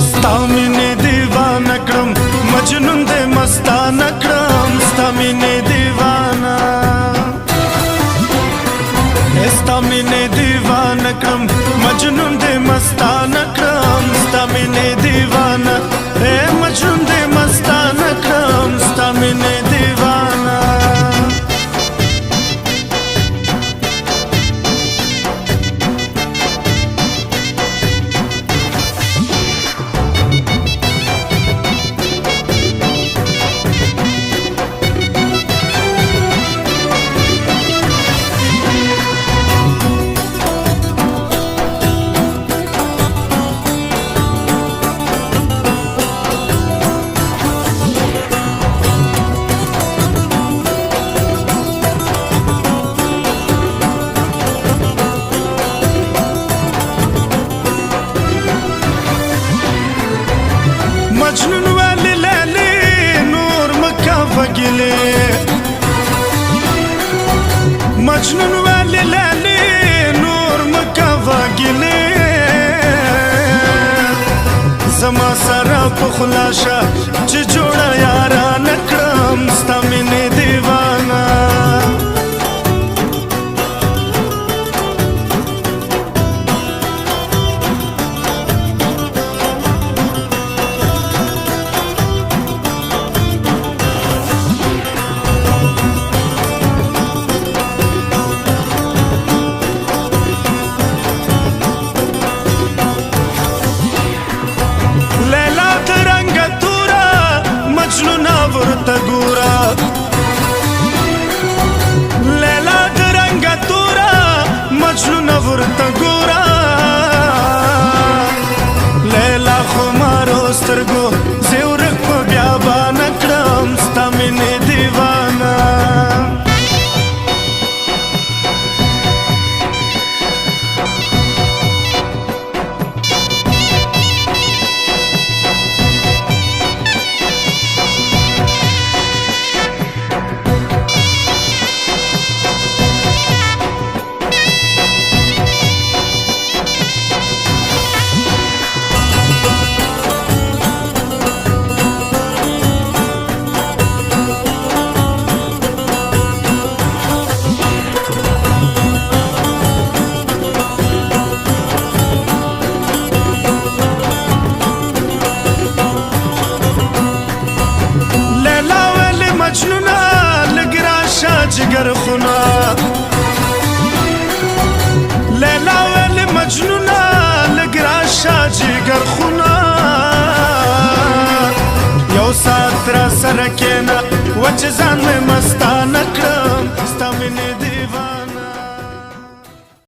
ستامینه دیوانه کړم مجنون دې مستانه کړم ستامینه دیوانه ستامینه دیوانه کړم مجنون دې مستانه کړم ستامینه دیوانه مجنون دې مستانه کړم ستامینه دیوانه مجنون والی لیلی نور مکا وگیلی مجنون والی لیلی نور مکا وگیلی زما سرا پخلاشا چی جوڑا یارا نکرم ستا مینی دیوانا ورته ګورا لیلا د رنګ تورا مجنون ورته ګورا لیلا خو مارو سترګو زیورک په بیابان کړم ستا مینې دیوانه مجنونا لگراشا جگر خونا لیلا ویلی مجنونا لگراشا جگر خونا یو سات را سرکینا وچ زان میں مستانه کرم ستا مینې